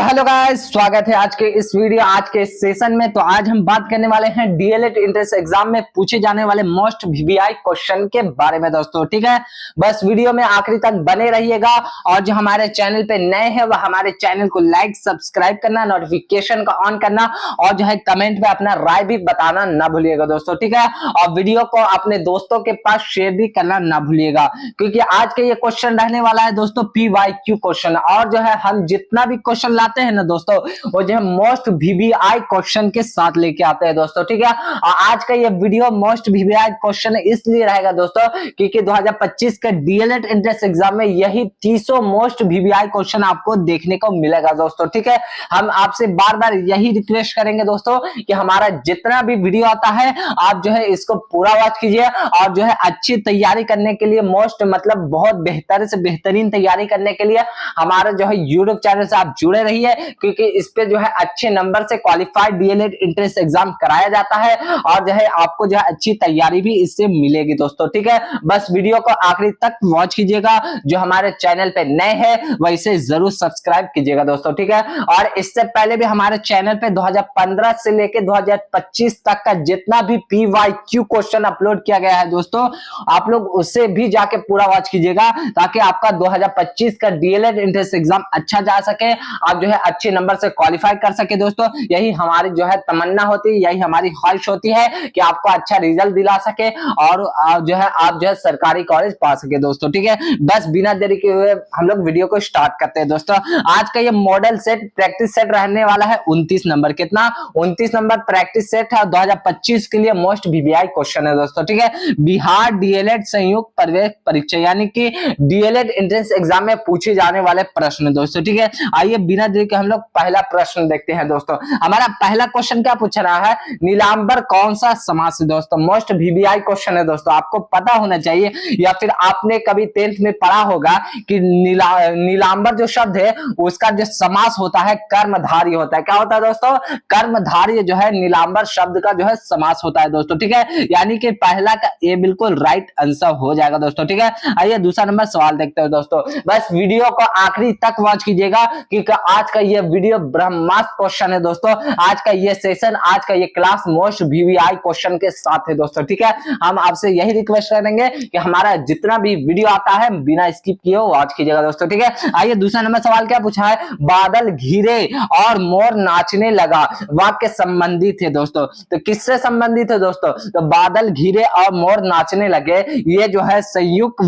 Hello guys, स्वागत है आज के इस वीडियो आज के इस सेशन में। तो आज हम बात करने वाले हैं डीएलएड एंट्रेंस एग्जाम में पूछे जाने वाले मोस्ट वीवीआई क्वेश्चन के बारे में दोस्तों। ठीक है, बस वीडियो में आखिरी तक बने रहिएगा और जो हमारे चैनल पे नए हैं वह हमारे चैनल को लाइक सब्सक्राइब करना, नोटिफिकेशन का ऑन करना और जो है कमेंट में अपना राय भी बताना ना भूलिएगा दोस्तों। ठीक है, और वीडियो को अपने दोस्तों के पास शेयर भी करना ना भूलिएगा, क्योंकि आज के ये क्वेश्चन रहने वाला है दोस्तों PYQ क्वेश्चन। और जो है हम जितना भी क्वेश्चन लाते हैं ना दोस्तों, वो जो है मोस्ट वीवीआई क्वेश्चन के साथ लेके आते हैं दोस्तों। ठीक है, और आज का ये वीडियो मोस्ट वीवीआई क्वेश्चन इसलिए रहेगा दोस्तों क्योंकि 2025 के डीएलएड एंट्रेंस एग्जाम में यही 300 मोस्ट वीवीआई क्वेश्चन आपको देखने को मिलेगा दोस्तों। ठीक है, हम आपसे बार बार यही रिक्वेस्ट करेंगे दोस्तों कि हमारा जितना भी वीडियो आता है आप जो है इसको पूरा वॉच कीजिए और जो है अच्छी तैयारी करने के लिए मतलब बहुत बेहतर से बेहतरीन तैयारी करने के लिए हमारा जो है यूट्यूब चैनल से आप जुड़े रहिए, क्योंकि इस पे जो है अच्छे नंबर से क्वालिफाइड डीएलएड एंट्रेंस एग्जाम कराया जाता है और जो है आपको जो है अच्छी तैयारी भी इससे मिलेगी दोस्तों। ठीक है, बस वीडियो को आखिरी तक वॉच कीजिएगा। जो हमारे चैनल पे नए हैं वह इसे जरूर सब्सक्राइब कीजिएगा दोस्तों। ठीक है, और इससे पहले भी हमारे चैनल पे 2015 से लेके 2025 तक का जितना भी PYQ क्वेश्चन अपलोड किया गया है दोस्तों, आप लोग उससे भी जाके पूरा वॉच कीजिएगा ताकि आपका 2025 का डीएलएड एंट्रेंस एग्जाम अच्छा जा सके, आप जो है अच्छे नंबर से क्वालिफाई कर सके दोस्तों। यही हमारी जो है तमन्ना होती है, यही हमारी ख्वाहिश होती है कि आपको अच्छा रिजल्ट दिला सके और आप जो है सरकारी कॉलेज पा सके दोस्तों। ठीक है, बस बिना देरी के हुए हम लोग वीडियो को स्टार्ट करते हैं दोस्तों। आज का ये मॉडल सेट प्रैक्टिस सेट रहने वाला है 29 नंबर। कितना? 29 नंबर प्रैक्टिस सेट है 2025 के लिए मोस्ट वीवीआई क्वेश्चन है दोस्तों। ठीक है, बिहार डीएलएड संयुक्त प्रवेश परीक्षा यानी कि डीएलएड एंट्रेंस एग्जाम में पूछे जाने वाले प्रश्न दोस्तों। ठीक है, आइए बिना देरी के हम लोग पहला प्रश्न देखते हैं दोस्तों। हमारा पहला क्वेश्चन क्या पूछ रहा है? नीलांबर कौन सा समास है दोस्तों? मोस्ट वीवीआई क्वेश्चन है दोस्तों, आपको पता होना चाहिए या फिर आपने कभी 10th में पढ़ा होगा कि नीलांबर जो शब्द है उसका जो समास होता है कर्मधारय होता है। क्या होता है दोस्तों? कर्मधारय जो है नीलांबर शब्द का जो है समास होता है दोस्तों। ठीक है, यानी कि पहला का ए बिल्कुल राइट आंसर हो जाएगा दोस्तों। ठीक है, आइए दूसरा नंबर सवाल देखते हैं दोस्तों। बस वीडियो को आखिरी तक वॉच कीजिएगा क्योंकि आज का ये वीडियो ब्रह्मास्त्र क्वेश्चन है दोस्तों। आज का ये सेशन, आज का ये क्लास मोस्ट वीवीआई क्वेश्चन के साथ है दोस्तों। ठीक है, हम आपसे यही रिक्वेस्ट करेंगे कि हमारा जितना भी वीडियो आता है बिना स्किप किए वॉच कीजिएगा दोस्तों। ठीक है, आइए दूसरा नंबर सवाल क्या पूछा है? बादल घिरे और मोर नाचने लगा वाक्य संबंधित है दोस्तों। तो किससे संबंधित है दोस्तों? तो बादल घिरे और मोर नाचने लगे ये जो है संयुक्त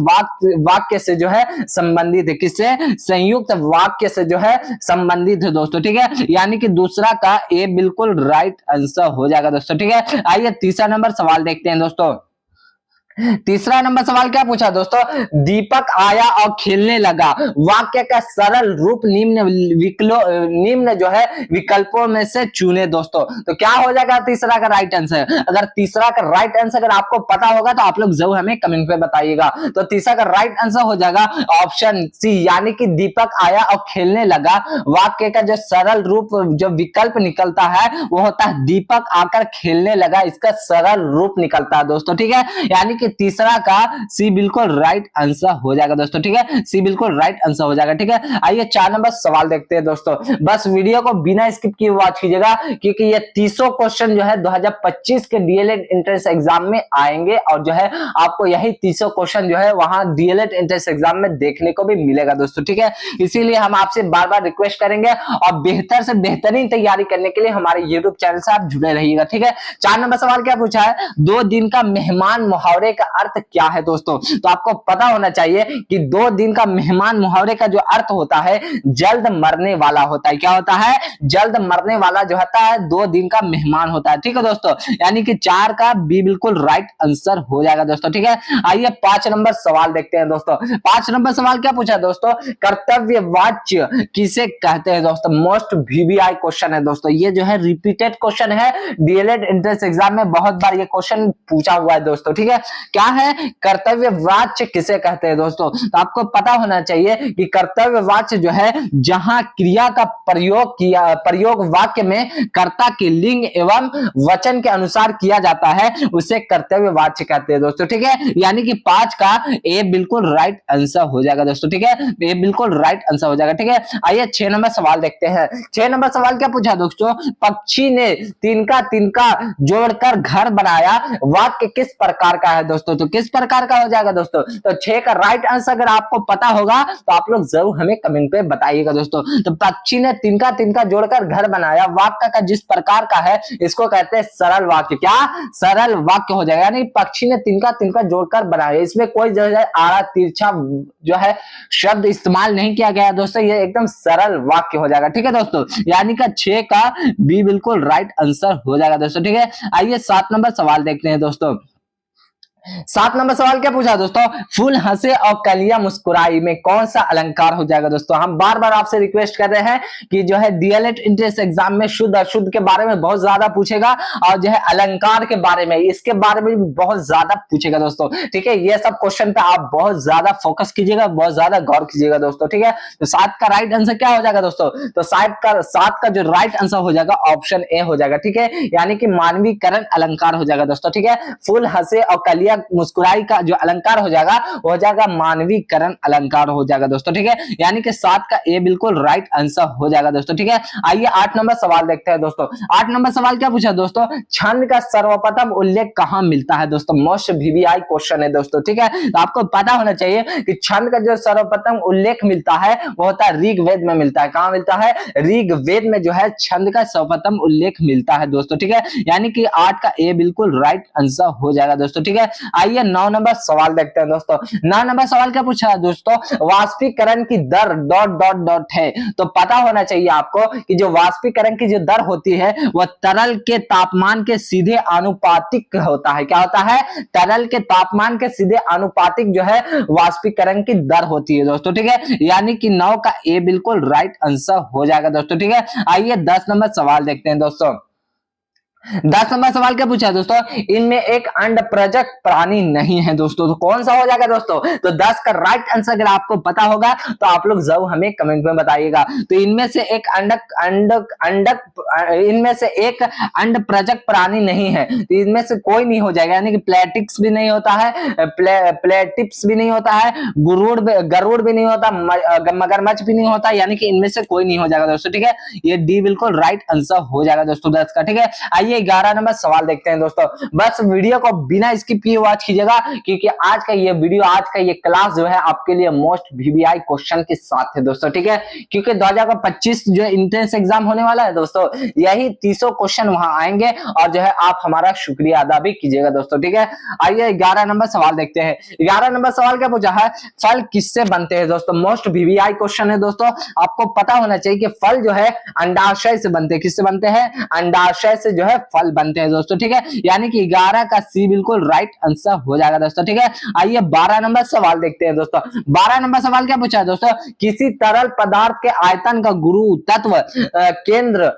वाक्य से जो है संबंधित है। किससे? संयुक्त वाक्य से जो है संबंधित है दोस्तों। ठीक है, यानी कि दूसरा का ए बिल्कुल राइट आंसर हो जाएगा दोस्तों। ठीक है, आइए तीसरा नंबर सवाल देखते हैं दोस्तों। तीसरा नंबर सवाल क्या पूछा दोस्तों? दीपक आया और खेलने लगा वाक्य का सरल रूप निम्न जो है विकल्पों में से चुने दोस्तों। तो क्या हो जाएगा तीसरा का राइट आंसर? अगर तीसरा का राइट आंसर अगर आपको पता होगा तो आप लोग जरूर हमें कमेंट पे बताइएगा। तो तीसरा का राइट आंसर हो जाएगा ऑप्शन सी, यानी कि दीपक आया और खेलने लगा वाक्य का जो सरल रूप जो विकल्प निकलता है वो होता है दीपक आकर खेलने लगा, इसका सरल रूप निकलता है दोस्तों। ठीक है, यानी कि तीसरा का सी बिल्कुल राइट आंसर हो जाएगा दोस्तों। ठीक है, सी बिल्कुल राइट आंसर हो जाएगा। ठीक है, आइए 4 नंबर सवाल देखते हैं दोस्तों। बस वीडियो को बिना स्किप किए वॉच कीजिएगा क्योंकि ये 300 क्वेश्चन जो है 2025 के डीएलएड एंट्रेंस एग्जाम में आएंगे और जो है आपको यही 300 क्वेश्चन जो है वहां डीएलएड एंट्रेंस एग्जाम में देखने को भी मिलेगा दोस्तों। ठीक है, इसीलिए हम आपसे बार बार रिक्वेस्ट करेंगे और बेहतर से बेहतरीन तैयारी करने के लिए हमारे यूट्यूब चैनल से आप जुड़े रहिएगा। ठीक है, 4 नंबर सवाल क्या पूछा है? 2 दिन का मेहमान मुहावरे का अर्थ क्या है दोस्तों? तो आपको पता होना चाहिए कि 2 दिन का मेहमान मुहावरे का जो अर्थ होता है जल्द मरने वाला होता है। क्या होता है? जल्द मरने वाला जो होता है 2 दिन का मेहमान होता है। ठीक है दोस्तों, यानी कि 4 का बी बिल्कुल राइट आंसर हो जाएगा दोस्तों। ठीक है, आइए 5 नंबर सवाल देखते हैं दोस्तों। 5 नंबर सवाल क्या पूछा दोस्तों? कर्तव्य वाच्य किसे कहते हैं दोस्तों? मोस्ट वीवीआई क्वेश्चन है दोस्तों। ये जो है रिपीटेड क्वेश्चन है, डीएलएड एंट्रेंस एग्जाम में बहुत बार ये क्वेश्चन पूछा हुआ है दोस्तों। ठीक है, क्या है, कर्तव्य वाच्य किसे कहते हैं दोस्तों। तो आपको पता होना चाहिए कि कर्तव्य वाच्य जो है जहां क्रिया का प्रयोग वाक्य में कर्ता के लिंग एवं वचन के अनुसार किया जाता है उसे कर्तव्य वाच्य कहते हैं दोस्तों। ठीक है, यानी कि 5 का ए बिल्कुल राइट आंसर हो जाएगा दोस्तों। ठीक है, ये बिल्कुल राइट आंसर हो जाएगा। ठीक है, आइए 6 नंबर सवाल देखते हैं। 6 नंबर सवाल क्या पूछा दोस्तों, पक्षी ने तिनका तिनका जोड़कर घर बनाया, वाक्य किस प्रकार का है दोस्तों। तो किस प्रकार का हो जाएगा दोस्तों। तो 6 का राइट आंसर अगर आपको पता होगा तो आप लोग जरूर हमें कमेंट पे बताइएगा दोस्तों। तो पक्षी ने तिनका तिनका जोड़कर घर बनाया, वाक्य का जिस प्रकार का है इसको कहते हैं सरल वाक्य। क्या, सरल वाक्य हो जाएगा। यानी पक्षी ने तिनका तिनका जोड़कर बनाया, इसमें कोई जो है आड़ा तिरछा जो है शब्द इस्तेमाल नहीं किया गया दोस्तों, ये एकदम सरल वाक्य हो जाएगा। ठीक है दोस्तों, यानी कि 6 का बी बिल्कुल राइट आंसर हो जाएगा दोस्तों। ठीक है, आइए 7 नंबर सवाल देखते हैं दोस्तों। 7 नंबर सवाल क्या पूछा दोस्तों, फूल हंसे और कलियां मुस्कुराई में कौन सा अलंकार हो जाएगा दोस्तों। हम बार बार आपसे रिक्वेस्ट कर रहे हैं कि जो है डीएलएड एंट्रेंस एग्जाम में शुद्ध अशुद्ध के बारे में बहुत ज्यादा पूछेगा और जो है अलंकार के बारे में, इसके बारे में भी बहुत ज्यादा पूछेगा दोस्तों। ठीक है, ये सब क्वेश्चन पे आप बहुत ज्यादा फोकस कीजिएगा, बहुत ज्यादा गौर कीजिएगा दोस्तों। ठीक है, तो 7 का राइट आंसर क्या हो जाएगा दोस्तों। तो 7 का जो राइट आंसर हो जाएगा ऑप्शन ए हो जाएगा। ठीक है, यानी कि मानवीकरण अलंकार हो जाएगा दोस्तों। ठीक है, फूल हंसे और कलियां मुस्कुराई का जो अलंकार हो जाएगा वो हो जाएगा मानवीकरण अलंकार हो जाएगा दोस्तों। ठीक है, यानी कि 7 का ए बिल्कुल राइट आंसर हो जाएगा दोस्तों। ठीक है, आइए 8 नंबर सवाल देखते हैं दोस्तों। 8 नंबर सवाल क्या पूछा दोस्तों, छंद का सर्वप्रथम उल्लेख कहां मिलता है दोस्तों। मोस्ट वीवीआई क्वेश्चन है दोस्तों। ठीक है, तो आपको पता होना चाहिए कि छंद का जो सर्वप्रथम उल्लेख मिलता है वो होता है ऋग्वेद में मिलता है। कहां मिलता है, ऋग्वेद में जो है छंद का सर्वप्रथम उल्लेख मिलता है दोस्तों। ठीक है, यानी कि 8 का ए बिल्कुल राइट आंसर हो जाएगा दोस्तों। ठीक है, आइए 9 नंबर सवाल देखते हैं दोस्तों। 9 नंबर सवाल क्या पूछा है दोस्तों, वाष्पीकरण की दर डॉट डॉट डॉट है। तो पता होना चाहिए आपको कि जो वाष्पीकरण की जो दर होती है वह तरल के तापमान के सीधे आनुपातिक होता है। क्या होता है, तरल के तापमान के सीधे आनुपातिक जो है वाष्पीकरण की दर होती है दोस्तों। ठीक है, यानी कि 9 का ए बिल्कुल राइट आंसर हो जाएगा दोस्तों। ठीक है, आइए 10 नंबर सवाल देखते हैं दोस्तों। 10 नंबर सवाल क्या पूछा है दोस्तों, इनमें एक अंडप्रजक प्राणी नहीं है दोस्तों। तो कौन सा हो जाएगा दोस्तों। तो 10 का राइट आंसर अगर आपको पता होगा तो आप लोग जरूर हमें कमेंट में बताइएगा। तो इनमें से एक इनमें से एक अंडप्रजक प्राणी नहीं है, तो इनमें से कोई नहीं हो जाएगा। यानी कि प्लेटिक्स भी नहीं होता है, प्लेटिप्स भी नहीं होता है, गरुड़ भी नहीं होता, मगरमच्छ भी नहीं होता, यानी कि इनमें से कोई नहीं हो जाएगा दोस्तों। ठीक है, ये डी बिल्कुल राइट आंसर हो जाएगा दोस्तों 10 का। ठीक है, आइए 11 नंबर सवाल देखते हैं दोस्तों। बस वीडियो को बिना स्किप किए वॉच कीजिएगा क्योंकि आज का ये वीडियो, आज का ये क्लास जो है आपके लिए मोस्ट वीवीआई क्वेश्चन के साथ है दोस्तों। ठीक है, क्योंकि 2025 जो एंट्रेंस एग्जाम होने वाला है दोस्तों, यही 300 क्वेश्चन वहां आएंगे और जो है आप हमारा शुक्रिया अदा भी कीजिएगा दोस्तों। ठीक है, आइए 11 नंबर सवाल देखते हैं। 11 नंबर सवाल क्या पूछा है, फल किससे बनते हैं दोस्तों। मोस्ट वीवीआई क्वेश्चन है दोस्तों। आपको पता होना चाहिए कि फल जो है अंडाशय से बनते हैं। किससे बनते हैं, अंडाशय से जो है फल बनते हैं दोस्तों। ठीक है, यानी कि 11 का सी बिल्कुल राइट आंसर हो जाएगा दोस्तों। ठीक है, आइए 12 नंबर सवाल देखते हैं दोस्तों। 12 नंबर सवाल क्या पूछा है दोस्तों, किसी तरल पदार्थ के आयतन का गुरु तत्व केंद्र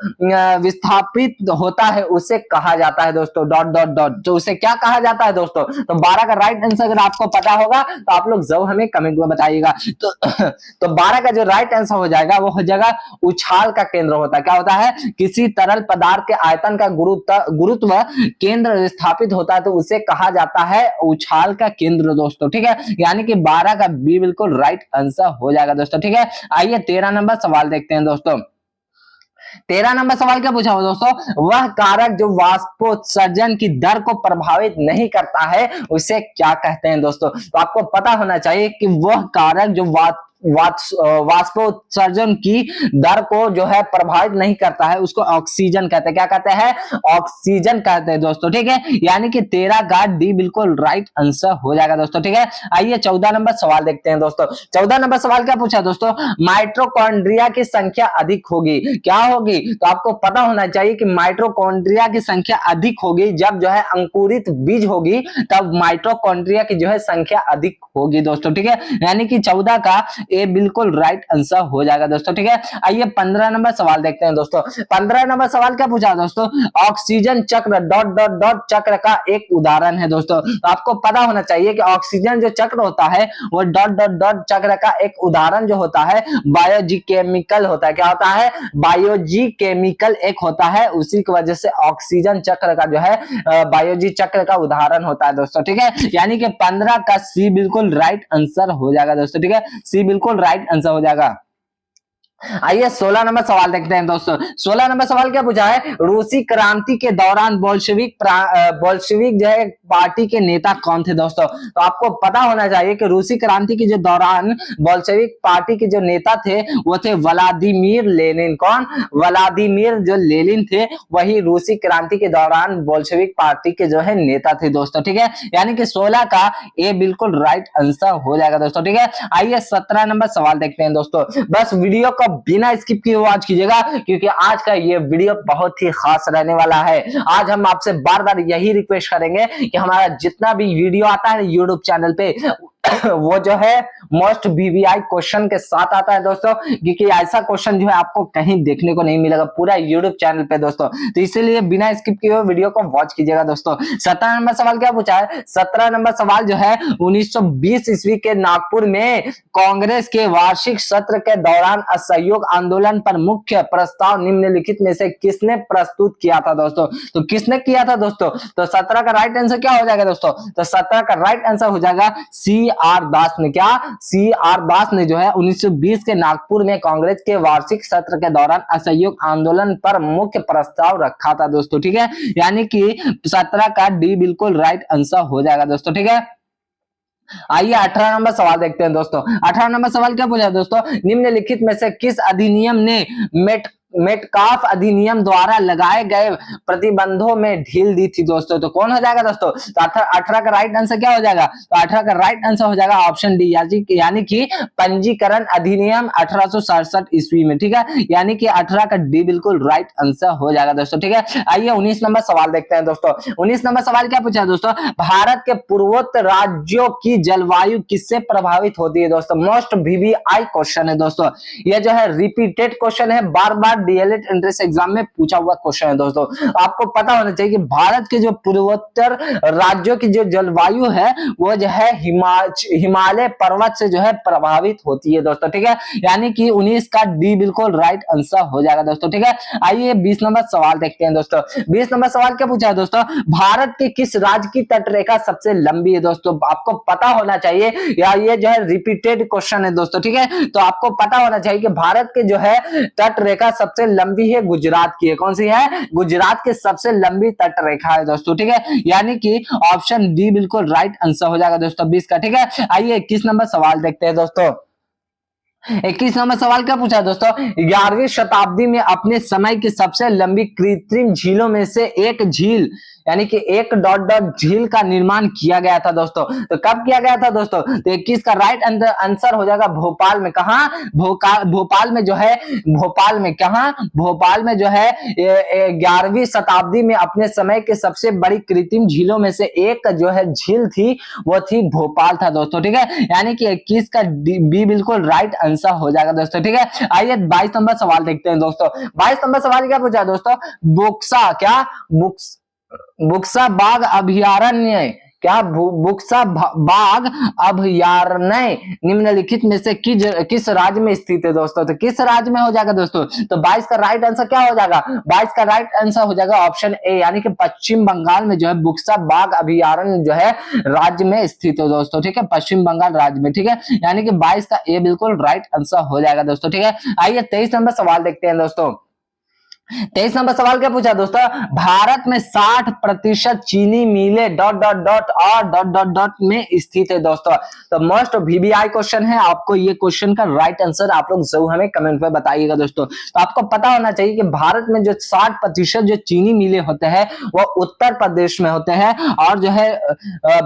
विस्थापित होता है उसे कहा जाता है दोस्तों डॉट डॉट डॉट। तो उसे क्या कहा जाता है दोस्तों। तो 12 का राइट आंसर अगर आपको पता होगा तो आप लोग जरूर हमें कमेंट में बताइएगा। तो 12 का जो राइट आंसर हो जाएगा वो हो जाएगा उछाल का केंद्र होता है। क्या होता है, किसी तरल पदार्थ के आयतन का गुरुत्व केंद्र स्थापित होता है तो उसे कहा जाता है उछाल का केंद्र दोस्तों। ठीक है, यानी कि 12 का बी बिल्कुल राइट आंसर हो जाएगा दोस्तों। ठीक है, आइए 13 नंबर सवाल देखते हैं दोस्तों। 13 नंबर सवाल क्या पूछा हुआ दोस्तों, वह कारक जो वाष्पोत्सर्जन की दर को प्रभावित नहीं करता है उसे क्या कहते हैं दोस्तों। तो आपको पता होना चाहिए कि वह कारक जो वाष्पोत्सर्जन की दर को जो है प्रभावित नहीं करता है उसको ऑक्सीजन कहते हैं। क्या कहते हैं, ऑक्सीजन कहते हैं दोस्तों। ठीक है, यानी कि 13 का डी बिल्कुल राइट आंसर हो जाएगा दोस्तों। ठीक है, आइए 14 नंबर सवाल देखते हैं दोस्तों। 14 नंबर सवाल क्या पूछा दोस्तों, माइटोकॉन्ड्रिया की संख्या अधिक होगी, क्या होगी। तो आपको पता होना चाहिए कि माइटोकॉन्ड्रिया की संख्या अधिक होगी जब जो है अंकुरित बीज होगी, तब माइटोकॉन्ड्रिया की जो है संख्या अधिक होगी दोस्तों। ठीक है, यानी कि 14 का ए बिल्कुल राइट आंसर हो जाएगा दोस्तों। ठीक है, आइए 15 नंबर सवाल देखते हैं दोस्तों। 15 नंबर सवाल क्या पूछा दोस्तों, ऑक्सीजन चक्र डॉट डॉट डॉट चक्र का एक उदाहरण है दोस्तों। तो आपको पता होना चाहिए कि ऑक्सीजन जो चक्र होता है वो डॉट डॉट डॉट चक्र का एक उदाहरण जो होता है बायोजीकेमिकल होता है। क्या होता है, बायोजीकेमिकल एक होता है, उसी की वजह से ऑक्सीजन चक्र का जो है बायोजी चक्र का उदाहरण होता है दोस्तों। ठीक है, यानी कि 15 का सी बिल्कुल राइट आंसर हो जाएगा दोस्तों। ठीक है, सी बिल्कुल राइट आंसर हो जाएगा। आइए 16 नंबर सवाल देखते हैं दोस्तों। 16 नंबर सवाल क्या पूछा है, रूसी क्रांति के दौरान बोल्शेविक जो है पार्टी के नेता कौन थे दोस्तों। तो आपको पता होना चाहिए कि रूसी क्रांति के जो दौरान बोल्शेविक पार्टी के जो नेता थे वो थे व्लादिमीर लेनिन। कौन, व्लादिमीर जो लेनिन थे वही रूसी क्रांति के दौरान बोल्शेविक पार्टी के जो है नेता थे दोस्तों। ठीक है, यानी कि 16 का ए बिल्कुल राइट आंसर हो जाएगा दोस्तों। ठीक है, आइए 17 नंबर सवाल देखते हैं दोस्तों। बस वीडियो को बिना स्किप किए वॉच कीजिएगा क्योंकि आज का ये वीडियो बहुत ही खास रहने वाला है। आज हम आपसे बार बार यही रिक्वेस्ट करेंगे कि हमारा जितना भी वीडियो आता है यूट्यूब चैनल पे वो जो है मोस्ट वीवीआई क्वेश्चन के साथ आता है दोस्तों, क्योंकि ऐसा क्वेश्चन जो है आपको कहीं देखने को नहीं मिलेगा पूरा यूट्यूब चैनल पे दोस्तों। तो इसीलिए बिना स्किप किए हुए वीडियो को वॉच कीजिएगा दोस्तों। 17 नंबर सवाल क्या पूछा है, 17 नंबर सवाल जो है 1920 ईस्वी के नागपुर में कांग्रेस के वार्षिक सत्र के दौरान असहयोग आंदोलन पर मुख्य प्रस्ताव निम्नलिखित में से किसने प्रस्तुत किया था दोस्तों। तो किसने किया था दोस्तों, तो 17 का राइट आंसर क्या हो जाएगा दोस्तों, तो 17 का राइट आंसर हो जाएगा सी आर दास ने। क्या, सी आर दास ने जो है 1920 के नागपुर में कांग्रेस के वार्षिक सत्र के दौरान असहयोग आंदोलन पर मुख्य प्रस्ताव रखा था दोस्तों। ठीक है, यानी कि 17 का डी बिल्कुल राइट आंसर हो जाएगा दोस्तों। ठीक है, आइए 18 नंबर सवाल देखते हैं दोस्तों। 18 नंबर सवाल क्या पूछा दोस्तों, निम्नलिखित में से किस अधिनियम ने मेटकाफ अधिनियम द्वारा लगाए गए प्रतिबंधों में ढील दी थी दोस्तों। तो कौन हो जाएगा दोस्तों, तो 18 का राइट आंसर क्या हो जाएगा, तो 18 का राइट आंसर हो जाएगा ऑप्शन डी, यानी कि पंजीकरण अधिनियम 1867 ईस्वी में। ठीक है, यानी कि 18 का डी बिल्कुल राइट आंसर हो जाएगा दोस्तों। ठीक है, आइए 19 नंबर सवाल देखते हैं दोस्तों। 19 नंबर सवाल क्या पूछा दोस्तों, भारत के पूर्वोत्तर राज्यों की जलवायु किससे प्रभावित होती है दोस्तों। मोस्ट वीवीआई क्वेश्चन है दोस्तों, यह जो है रिपीटेड क्वेश्चन है, बार बार डीएलएड एंट्रेंस एग्जाम में पूछा हुआ क्वेश्चन है दोस्तों। आपको पता होना चाहिए कि भारत के जो पूर्वोत्तर राज्यों की जो जलवायु है वो जो है हिमालय पर्वत से जो है प्रभावित होती है दोस्तों। ठीक है, यानी कि 19 का डी बिल्कुल राइट आंसर हो जाएगा दोस्तों। ठीक है, आइए 20 नंबर सवाल देखते हैं दोस्तों। 20 नंबर सवाल क्या पूछा है दोस्तों, भारत के किस राज्य की तटरेखा सबसे लंबी है दोस्तों। आपको पता होना चाहिए, या ये जो है रिपीटेड क्वेश्चन है दोस्तों। ठीक है, तो आपको पता होना चाहिए कि भारत के जो है तटरेखा सबसे लंबी है गुजरात की है। कौन सी है, गुजरात की सबसे लंबी तटरेखा है दोस्तों। ठीक है, यानी कि ऑप्शन डी बिल्कुल राइट आंसर हो जाएगा दोस्तों 20 का। ठीक है, आइए 21 नंबर सवाल देखते हैं दोस्तों। 21 नंबर सवाल क्या पूछा दोस्तों, 11वीं शताब्दी में अपने समय की सबसे लंबी कृत्रिम झीलों में से एक झील यानी कि एक डॉट डॉट झील का निर्माण किया गया था दोस्तों। तो कब किया गया था दोस्तों, तो 21 का राइट आंसर हो जाएगा भोपाल में। कहा, भोपाल में जो है, भोपाल में कहा, भोपाल में जो है 11वीं शताब्दी में अपने समय के सबसे बड़ी कृत्रिम झीलों में से एक जो है झील थी वो थी भोपाल था दोस्तों। ठीक है, यानी कि 21 का बी बिल्कुल राइट आंसर हो जाएगा दोस्तों। ठीक है, आइए 22 नंबर सवाल देखते हैं दोस्तों। 22 नंबर सवाल क्या पूछा दोस्तों, बुक्सा क्या, बुक्सा बाघ अभयारण्य क्या, बुक्सा बाघ अभयारण्य निम्नलिखित में से किस राज्य में स्थित है दोस्तों। तो किस राज्य में हो जाएगा दोस्तों, तो 22 का राइट आंसर क्या हो जाएगा, 22 का राइट आंसर हो जाएगा ऑप्शन ए, यानी कि पश्चिम बंगाल में जो है बुक्सा बाघ अभयारण्य जो है राज्य में स्थित है दोस्तों। ठीक है, पश्चिम बंगाल राज्य में। ठीक है, यानी कि 22 का ए बिल्कुल राइट आंसर हो जाएगा दोस्तों। ठीक है, आइए 23 नंबर सवाल देखते हैं दोस्तों। 23 नंबर सवाल क्या पूछा दोस्तों, भारत में 60% चीनी मिले डॉट डॉट डॉट और डॉट डॉट डॉट में स्थित है दोस्तों। तो मोस्ट वीवीआई क्वेश्चन है, आपको ये क्वेश्चन का राइट आंसर आप लोग जरूर हमें कमेंट में बताइएगा दोस्तों। तो आपको पता होना चाहिए कि भारत में जो 60% जो चीनी मिले होते हैं वो उत्तर प्रदेश में होते हैं और जो है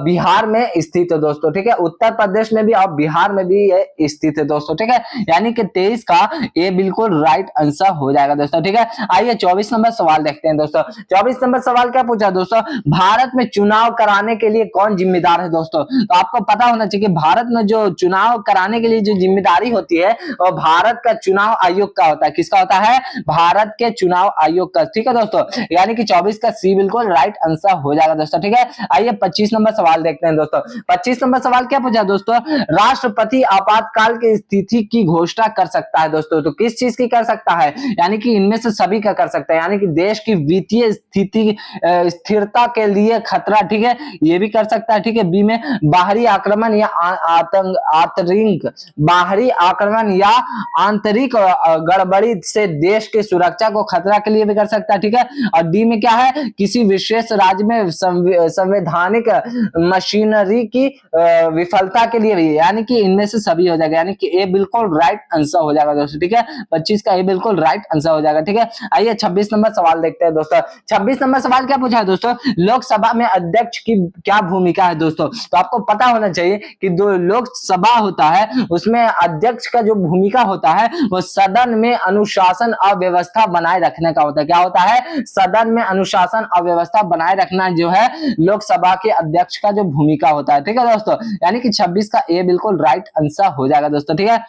बिहार में स्थित है दोस्तों। ठीक है, उत्तर प्रदेश में भी और बिहार में भी ये स्थित है दोस्तों। ठीक है, यानी कि 23 का ए बिल्कुल राइट आंसर हो जाएगा दोस्तों। ठीक है, आइए 24 नंबर सवाल देखते हैं दोस्तों। 24 नंबर सवाल क्या पूछा दोस्तों, भारत में चुनाव कराने के लिए कौन जिम्मेदार है दोस्तों। तो आपको पता होना चाहिए कि भारत में जो चुनाव कराने के लिए जो जिम्मेदारी होती है वो भारत का चुनाव आयोग का होता है। किसका होता है, भारत के चुनाव आयोग का। ठीक है दोस्तों, यानी कि 24 का सी बिल्कुल राइट आंसर हो जाएगा दोस्तों। ठीक है, आइए 25 नंबर सवाल देखते हैं दोस्तों। 25 नंबर सवाल क्या पूछा दोस्तों, राष्ट्रपति आपातकाल की स्थिति की घोषणा कर सकता है दोस्तों। तो किस चीज की कर सकता है, यानी कि इनमें से सभी का कर सकता है, यानी कि देश की वित्तीय स्थिति स्थिरता के लिए खतरा, ठीक है, ये भी कर सकता है। ठीक है, बी में बाहरी आक्रमण या आंतरिक बाहरी आक्रमण या आंतरिक गड़बड़ी से देश की सुरक्षा को खतरा के लिए भी कर सकता है। ठीक है, और डी में क्या है, किसी विशेष राज्य में संवैधानिक मशीनरी की विफलता के लिए भी, यानी कि इनमें से सभी हो जाएगा, यानी कि ए बिल्कुल राइट आंसर हो जाएगा दोस्तों। ठीक है, 25 का ए बिल्कुल राइट आंसर हो जाएगा। ठीक है, आइए 26 नंबर सवाल देखते हैं दोस्तों। 26 नंबर सवाल क्या पूछा है दोस्तों, लोकसभा में अध्यक्ष की क्या भूमिका है दोस्तों। तो आपको पता होना चाहिए कि जो लोकसभा होता है उसमें अध्यक्ष का जो भूमिका होता है वो सदन में अनुशासन और व्यवस्था बनाए रखने का होता है। क्या होता है, सदन में अनुशासन और व्यवस्था बनाए रखना जो है लोकसभा के अध्यक्ष का जो भूमिका होता है। ठीक है दोस्तों, यानी कि 26 का ए बिल्कुल राइट आंसर हो जाएगा दोस्तों। ठीक है,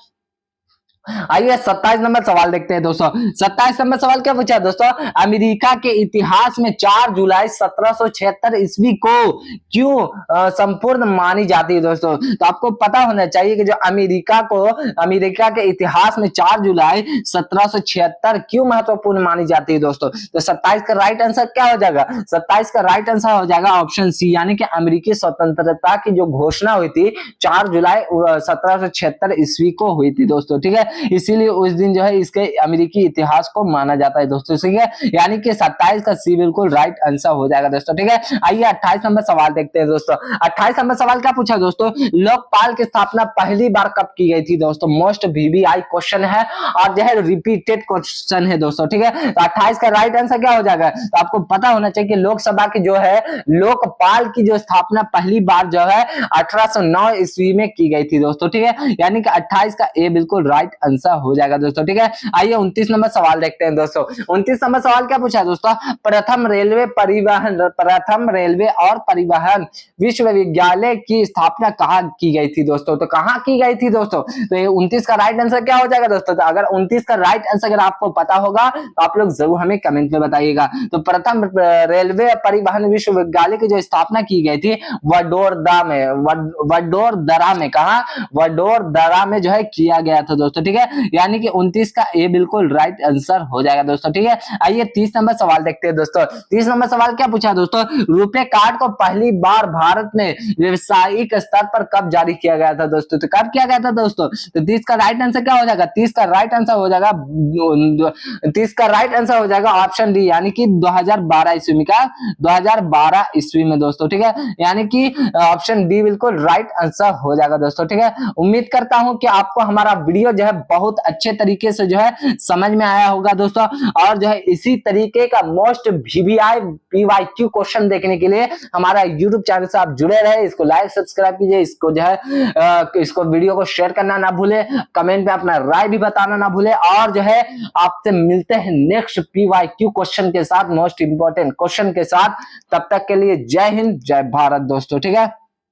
आइए 27 नंबर सवाल देखते हैं दोस्तों। 27 नंबर सवाल क्या पूछा दोस्तों, अमेरिका के इतिहास में 4 जुलाई 1776 ईस्वी को क्यों संपूर्ण मानी जाती है दोस्तों। तो आपको पता होना चाहिए कि जो अमेरिका के इतिहास में 4 जुलाई 1776 क्यों महत्वपूर्ण मानी जाती है दोस्तों। तो 27 का राइट आंसर क्या हो जाएगा, 27 का राइट आंसर हो जाएगा ऑप्शन सी, यानी कि अमेरिकी स्वतंत्रता की जो घोषणा हुई थी 4 जुलाई 1776 ईस्वी को हुई थी दोस्तों। ठीक है, इसीलिए उस दिन जो है इसके अमेरिकी इतिहास को माना जाता है दोस्तों। ठीक है, यानी कि 27 का सी बिल्कुल राइट आंसर हो जाएगा दोस्तों। ठीक है, आइए 28 नंबर सवाल देखते हैं दोस्तों। 28 नंबर सवाल क्या पूछा दोस्तों, लोकपाल की स्थापना पहली बार कब की गई थी दोस्तों। मोस्ट वीवीआई क्वेश्चन है और जो है रिपीटेड क्वेश्चन है दोस्तों। ठीक है, तो 28 का राइट आंसर क्या हो जाएगा, तो आपको पता होना चाहिए कि लोकसभा की जो है लोकपाल की जो स्थापना पहली बार जो है 1809 ईस्वी में की गई थी दोस्तों। ठीक है, यानी कि 28 का ए बिल्कुल राइट आंसर हो जाएगा दोस्तों। ठीक है, आइए 29 नंबर सवाल देखते हैं दोस्तों। 29 नंबर सवाल क्या पूछा है दोस्तों, प्रथम रेलवे और परिवहन विश्वविद्यालय की स्थापना कहाँ की गई थी दोस्तों। तो कहाँ की गई थी दोस्तों, तो ये 29 का राइट आंसर क्या हो जाएगा दोस्तों। तो अगर 29 का राइट आंसर अगर आपको पता होगा तो आप लोग जरूर हमें कमेंट में बताइएगा। तो प्रथम रेलवे परिवहन विश्वविद्यालय की जो स्थापना की गई थी वडोदरा में कहा, वडोदरा में जो है किया गया था दोस्तों। ठीक है, यानी कि 29 का ए बिल्कुल राइट आंसर हो जाएगा दोस्तों। ठीक है, आइए 30 नंबर सवाल देखते हैं दोस्तों। 30 नंबर सवाल क्या पूछा दोस्तों, रुपए कार्ड को पहली बार भारत में व्यवसायिक स्तर पर कब जारी किया गया था दोस्तों। तो कब किया गया था दोस्तों, तो 30 का राइट आंसर क्या हो जाएगा, 30 का राइट आंसर हो जाएगा 30 का राइट आंसर हो जाएगा ऑप्शन डी, यानी कि 2012 ईस्वी में। क्या 2012 ईस्वी में दोस्तों। ठीक है, यानी कि ऑप्शन डी बिल्कुल राइट आंसर हो जाएगा दोस्तों। ठीक है, उम्मीद करता हूं कि आपको हमारा वीडियो जो है बहुत अच्छे तरीके से जो है समझ में आया होगा दोस्तों। और जो है इसी तरीके का मोस्ट वीवीआई पीवाईक्यू क्वेश्चन देखने के लिए हमारा यूट्यूब चैनल से आप जुड़े रहे। इसको लाइक सब्सक्राइब कीजिए, इसको जो है इसको वीडियो को शेयर करना ना भूले, कमेंट में अपना राय भी बताना ना भूले। और जो है आपसे मिलते हैं नेक्स्ट पीवाईक्यू क्वेश्चन के साथ, मोस्ट इंपोर्टेंट क्वेश्चन के साथ। तब तक के लिए जय हिंद जय भारत दोस्तों। ठीक है।